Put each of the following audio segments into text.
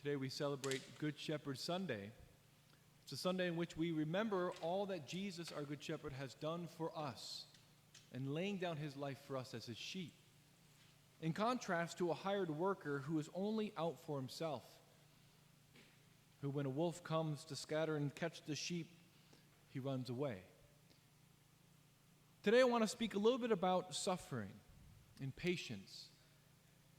Today we celebrate Good Shepherd Sunday. It's a Sunday in which we remember all that Jesus, our Good Shepherd, has done for us and laying down his life for us as his sheep. In contrast to a hired worker who is only out for himself, who when a wolf comes to scatter and catch the sheep, he runs away. Today I want to speak a little bit about suffering and patience.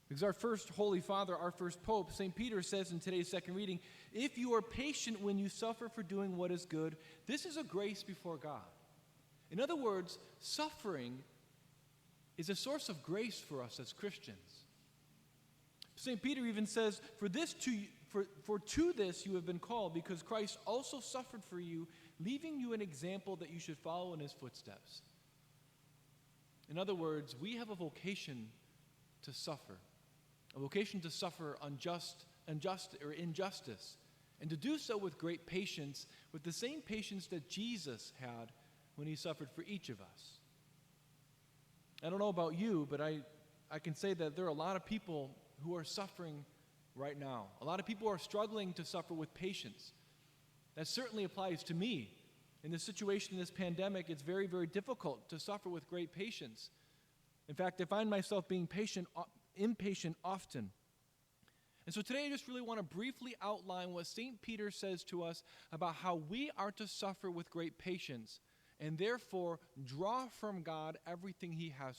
Because our first Holy Father, our first Pope, St. Peter says in today's second reading, if you are patient when you suffer for doing what is good, this is a grace before God. In other words, suffering is a source of grace for us as Christians. St. Peter even says, for to this you have been called, because Christ also suffered for you, leaving you an example that you should follow in his footsteps. In other words, we have a vocation to suffer. A vocation to suffer injustice, and to do so with great patience, with the same patience that Jesus had when he suffered for each of us. I don't know about you, but I can say that there are a lot of people who are suffering right now. A lot of people are struggling to suffer with patience. That certainly applies to me. In this situation, in this pandemic, it's very, very difficult to suffer with great patience. In fact, I find myself being impatient often. And so today I just really want to briefly outline what St. Peter says to us about how we are to suffer with great patience and therefore draw from God everything he has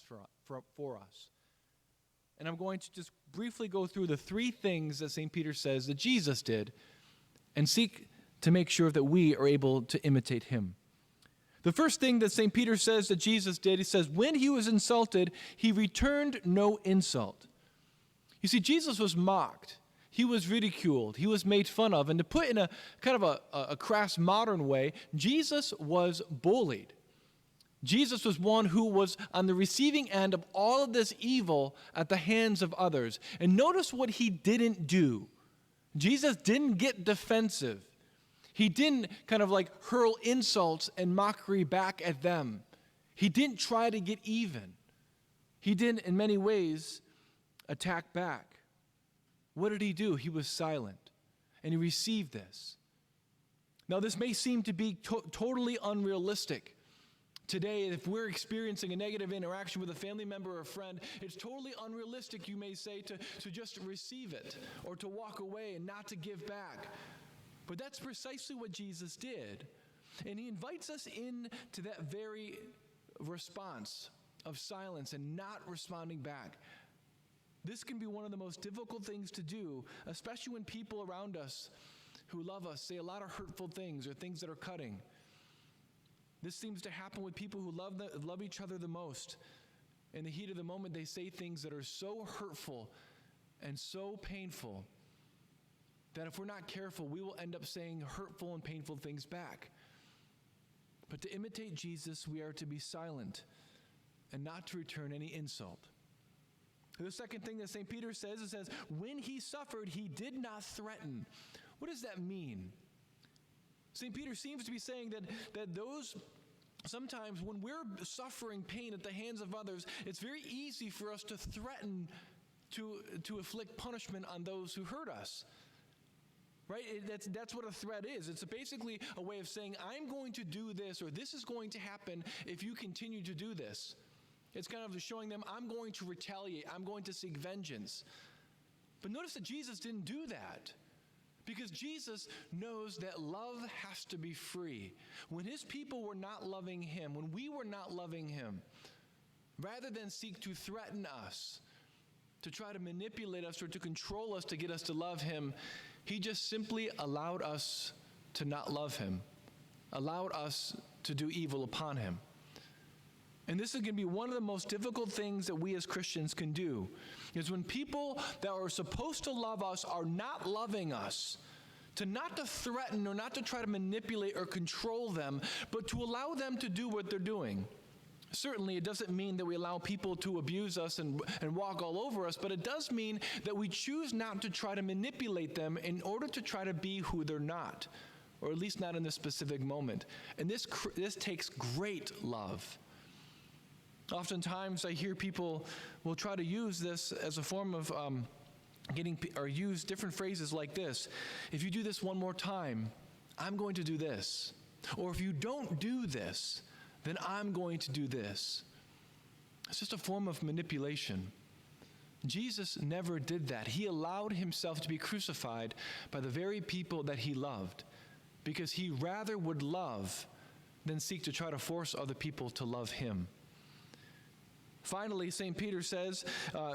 for us. And I'm going to just briefly go through the three things that St. Peter says that Jesus did and seek to make sure that we are able to imitate him. The first thing that St. Peter says that Jesus did, he says, when he was insulted, he returned no insult. You see, Jesus was mocked. He was ridiculed. He was made fun of. And to put in a kind of a crass modern way, Jesus was bullied. Jesus was one who was on the receiving end of all of this evil at the hands of others. And notice what he didn't do. Jesus didn't get defensive. He didn't kind of like hurl insults and mockery back at them. He didn't try to get even. He didn't, in many ways, attack back. What did he do? He was silent, and he received this. Now, this may seem to be totally unrealistic. Today, if we're experiencing a negative interaction with a family member or a friend, it's totally unrealistic, you may say, to just receive it or to walk away and not to give back. But that's precisely what Jesus did. And he invites us into that very response of silence and not responding back. This can be one of the most difficult things to do, especially when people around us who love us say a lot of hurtful things or things that are cutting. This seems to happen with people who love each other the most. In the heat of the moment, they say things that are so hurtful and so painful that if we're not careful, we will end up saying hurtful and painful things back. But to imitate Jesus, we are to be silent and not to return any insult. The second thing that St. Peter says, it says, when he suffered, he did not threaten. What does that mean? St. Peter seems to be saying that those sometimes when we're suffering pain at the hands of others, it's very easy for us to threaten to inflict punishment on those who hurt us. Right? That's what a threat is. It's basically a way of saying, I'm going to do this, or this is going to happen if you continue to do this. It's kind of showing them, I'm going to retaliate. I'm going to seek vengeance. But notice that Jesus didn't do that, because Jesus knows that love has to be free. When his people were not loving him, when we were not loving him, rather than seek to threaten us, to try to manipulate us or to control us to get us to love him, he just simply allowed us to not love him, allowed us to do evil upon him. And this is going to be one of the most difficult things that we as Christians can do, is when people that are supposed to love us are not loving us, not to threaten or not to try to manipulate or control them, but to allow them to do what they're doing. Certainly, it doesn't mean that we allow people to abuse us and walk all over us, but it does mean that we choose not to try to manipulate them in order to try to be who they're not, or at least not in this specific moment. And this takes great love. Oftentimes, I hear people will try to use this as a form of or use different phrases like this. If you do this one more time, I'm going to do this. Or if you don't do this, then I'm going to do this. It's just a form of manipulation. Jesus never did that. He allowed himself to be crucified by the very people that he loved, because he rather would love than seek to try to force other people to love him. Finally, St. Peter says,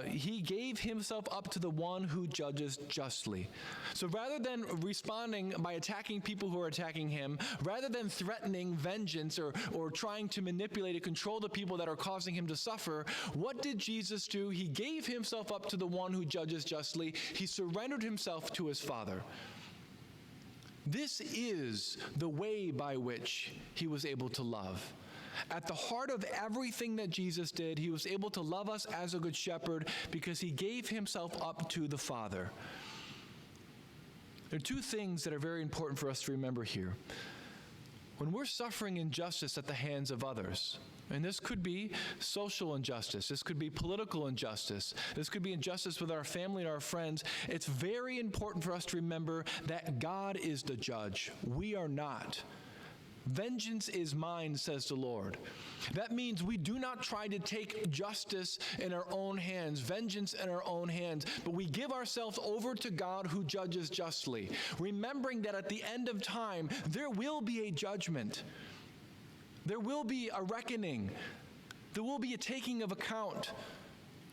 he gave himself up to the one who judges justly. So rather than responding by attacking people who are attacking him, rather than threatening vengeance or trying to manipulate and control the people that are causing him to suffer, what did Jesus do? He gave himself up to the one who judges justly. He surrendered himself to his Father. This is the way by which he was able to love. At the heart of everything that Jesus did, he was able to love us as a good shepherd because he gave himself up to the Father. There are two things that are very important for us to remember here. When we're suffering injustice at the hands of others, and this could be social injustice, this could be political injustice, this could be injustice with our family and our friends, it's very important for us to remember that God is the judge. We are not. Vengeance is mine, says the Lord. That means we do not try to take justice in our own hands, vengeance in our own hands, but we give ourselves over to God who judges justly, remembering that at the end of time, there will be a judgment. There will be a reckoning. There will be a taking of account.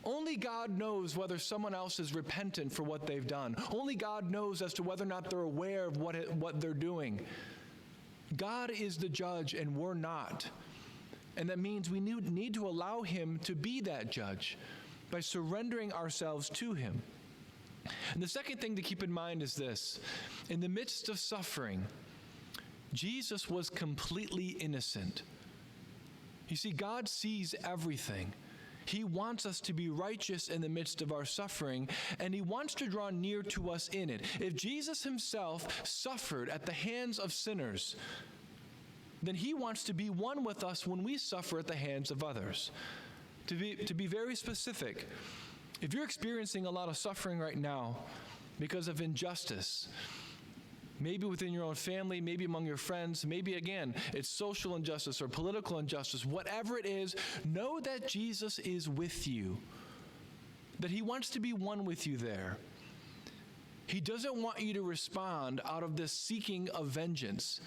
Only God knows whether someone else is repentant for what they've done. Only God knows as to whether or not they're aware of what they're doing. God is the judge and we're not. And that means we need to allow him to be that judge by surrendering ourselves to him. And the second thing to keep in mind is this. In the midst of suffering, Jesus was completely innocent. You see, God sees everything. He wants us to be righteous in the midst of our suffering, and he wants to draw near to us in it. If Jesus himself suffered at the hands of sinners, then he wants to be one with us when we suffer at the hands of others. To be very specific, if you're experiencing a lot of suffering right now because of injustice, maybe within your own family, maybe among your friends, maybe again, it's social injustice or political injustice, whatever it is, know that Jesus is with you, that he wants to be one with you there. He doesn't want you to respond out of this seeking of vengeance.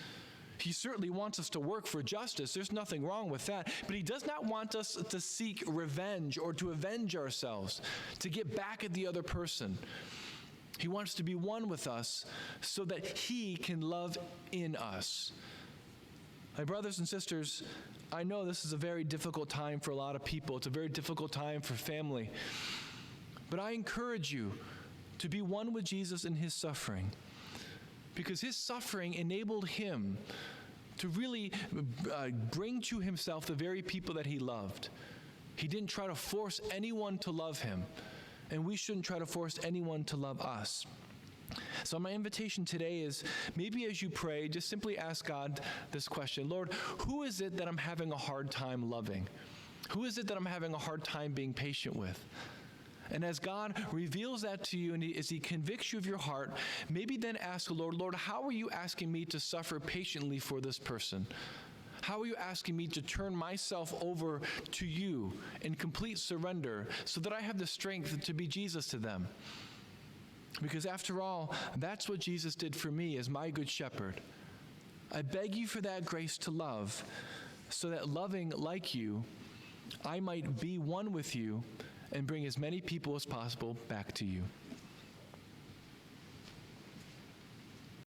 He certainly wants us to work for justice. There's nothing wrong with that. But he does not want us to seek revenge or to avenge ourselves, to get back at the other person. He wants to be one with us so that he can love in us. My brothers and sisters, I know this is a very difficult time for a lot of people. It's a very difficult time for family. But I encourage you to be one with Jesus in his suffering, because his suffering enabled him to really bring to himself the very people that he loved. He didn't try to force anyone to love him. And we shouldn't try to force anyone to love us. So my invitation today is, maybe as you pray, just simply ask God this question: Lord, who is it that I'm having a hard time loving? Who is it that I'm having a hard time being patient with? And as God reveals that to you and as he convicts you of your heart, maybe then ask the Lord, Lord, how are you asking me to suffer patiently for this person? How are you asking me to turn myself over to you in complete surrender so that I have the strength to be Jesus to them? Because after all, that's what Jesus did for me as my good shepherd. I beg you for that grace to love, so that loving like you, I might be one with you and bring as many people as possible back to you.